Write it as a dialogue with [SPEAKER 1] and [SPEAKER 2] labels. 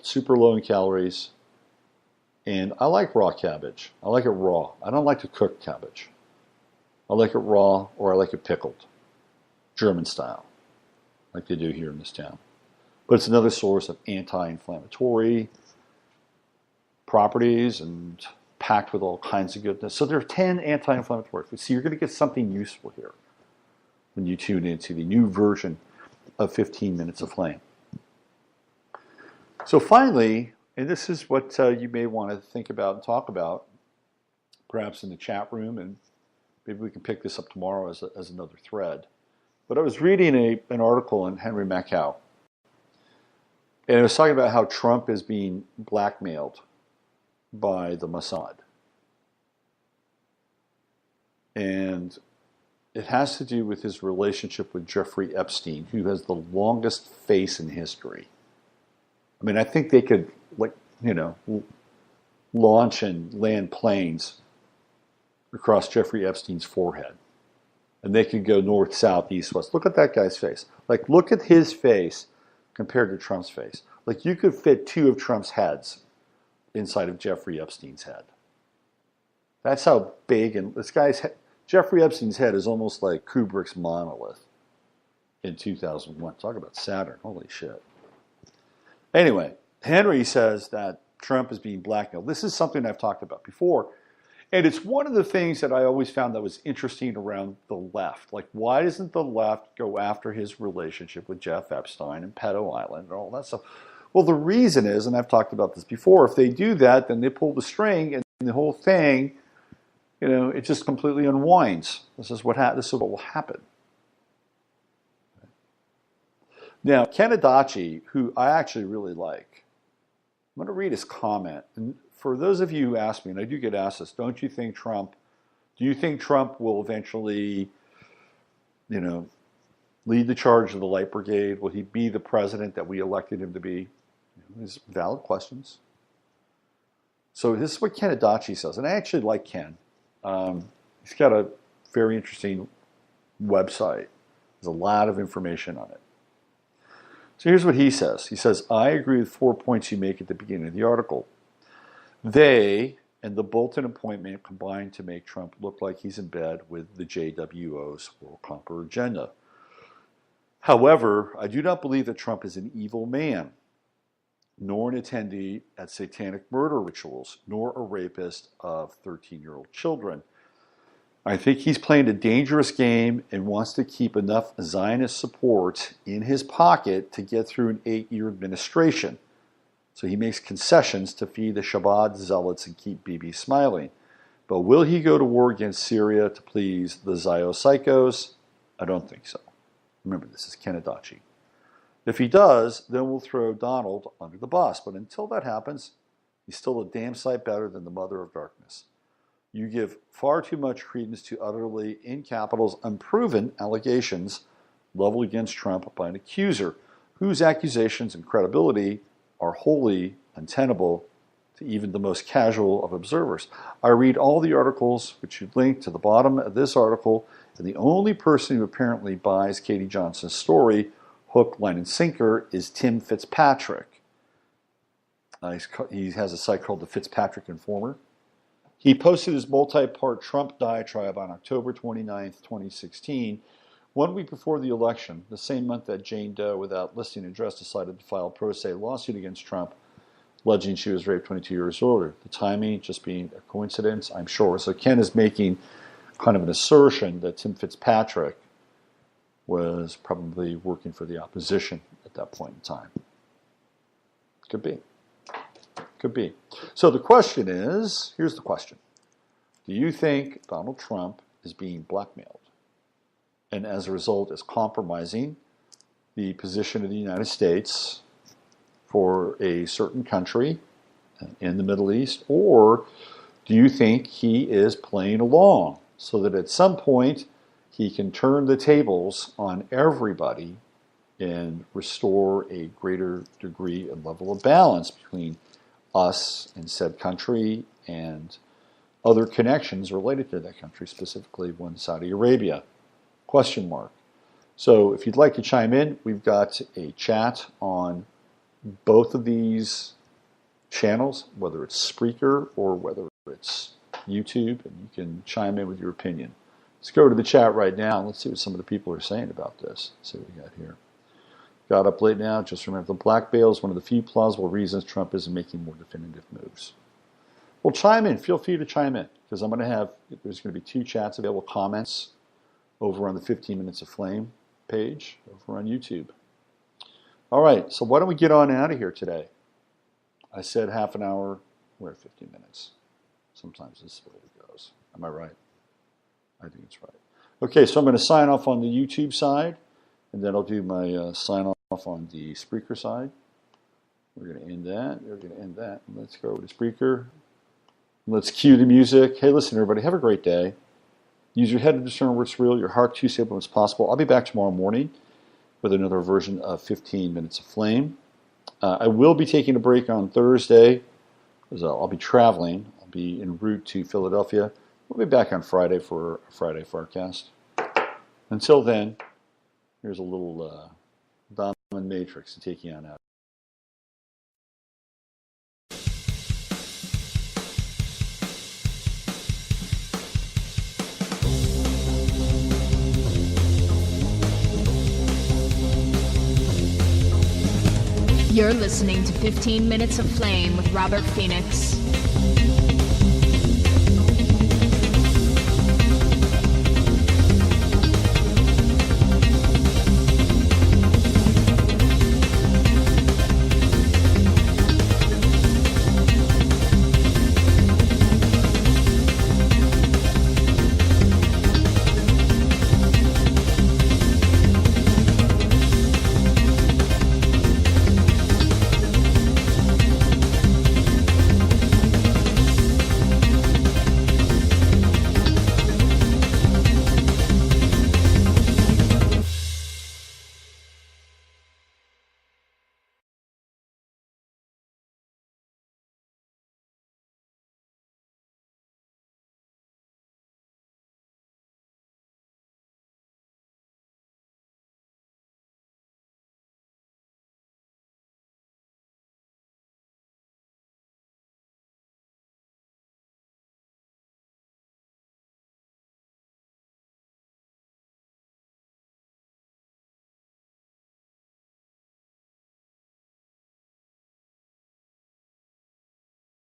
[SPEAKER 1] super low in calories, and I like raw cabbage. I like it raw. I don't like to cook cabbage. I like it raw, or I like it pickled, German style, like they do here in this town. But it's another source of anti-inflammatory properties and packed with all kinds of goodness. So there are 10 anti-inflammatory foods. So you're going to get something useful here when you tune into the new version of 15 Minutes of Flame. So finally, and this is what you may want to think about and talk about, perhaps in the chat room, and maybe we can pick this up tomorrow as another thread. But I was reading an article on Henry Makow, and it was talking about how Trump is being blackmailed by the Mossad. And it has to do with his relationship with Jeffrey Epstein, who has the longest face in history. I mean, I think they could, launch and land planes across Jeffrey Epstein's forehead. And they could go north, south, east, west. Look at that guy's face. Look at his face compared to Trump's face. You could fit two of Trump's heads inside of Jeffrey Epstein's head. That's how big, and this guy's head, Jeffrey Epstein's head is almost like Kubrick's monolith in 2001. Talk about Saturn. Holy shit. Anyway, Henry says that Trump is being blackmailed. This is something I've talked about before. And it's one of the things that I always found that was interesting around the left. Why doesn't the left go after his relationship with Jeff Epstein and Pedo Island and all that stuff? Well, the reason is, and I've talked about this before, if they do that, then they pull the string and the whole thing, it just completely unwinds. This is what will happen. Now, Ken Adachi, who I actually really like, I'm going to read his comment. And for those of you who ask me, and I do get asked this, do you think Trump will eventually, lead the charge of the Light Brigade? Will he be the president that we elected him to be? These valid questions. So this is what Ken Adachi says, and I actually like Ken. He's got a very interesting website. There's a lot of information on it. So here's what he says. He says, I agree with 4 points you make at the beginning of the article. They and the Bolton appointment combined to make Trump look like he's in bed with the JWO's world conqueror agenda. However, I do not believe that Trump is an evil man, nor an attendee at satanic murder rituals, nor a rapist of 13-year-old children. I think he's playing a dangerous game and wants to keep enough Zionist support in his pocket to get through an 8-year administration. So he makes concessions to feed the Shabbat zealots and keep Bibi smiling. But will he go to war against Syria to please the Zio psychos? I don't think so. Remember, this is Ken Adachi. If he does, then we'll throw Donald under the bus. But until that happens, he's still a damn sight better than the mother of darkness. You give far too much credence to utterly, in capitals, unproven allegations leveled against Trump by an accuser whose accusations and credibility are wholly untenable to even the most casual of observers. I read all the articles, which you link to the bottom of this article, and the only person who apparently buys Katie Johnson's story, hook, line, and sinker, is Tim Fitzpatrick. He has a site called the Fitzpatrick Informer. He posted his multi-part Trump diatribe on October 29th, 2016, 1 week before the election, the same month that Jane Doe, without listing address, decided to file a pro se lawsuit against Trump, alleging she was raped 22 years older. The timing just being a coincidence, I'm sure. So Ken is making kind of an assertion that Tim Fitzpatrick was probably working for the opposition at that point in time. Could be. Could be. So the question is, here's the question. Do you think Donald Trump is being blackmailed and as a result is compromising the position of the United States for a certain country in the Middle East? Or do you think he is playing along so that at some point he can turn the tables on everybody and restore a greater degree and level of balance between us and said country and other connections related to that country, specifically one Saudi Arabia? Question mark. So if you'd like to chime in, we've got a chat on both of these channels, whether it's Spreaker or whether it's YouTube, and you can chime in with your opinion. Let's go to the chat right now and let's see what some of the people are saying about this. Let's see what we got here. Got up late now. Just remember, the black bail is one of the few plausible reasons Trump isn't making more definitive moves. Well, chime in. Feel free to chime in, because there's going to be 2 chats available, comments over on the 15 Minutes of Flame page over on YouTube. All right, so why don't we get on out of here today? I said half an hour. We're at 15 minutes. Sometimes this is the way it goes. Am I right? I think it's right. Okay, so I'm going to sign off on the YouTube side, and then I'll do my sign off on the Spreaker side. We're going to end that. We're going to end that. Let's go to Spreaker. Let's cue the music. Hey, listen, everybody, have a great day. Use your head to discern what's real, your heart to say what's possible. I'll be back tomorrow morning with another version of 15 Minutes of Flame. I will be taking a break on Thursday, because I'll be traveling. I'll be en route to Philadelphia. We'll be back on Friday for a Friday forecast. Until then, here's a little Diamond Matrix to take you on out.
[SPEAKER 2] You're listening to 15 Minutes of Flame with Robert Phoenix.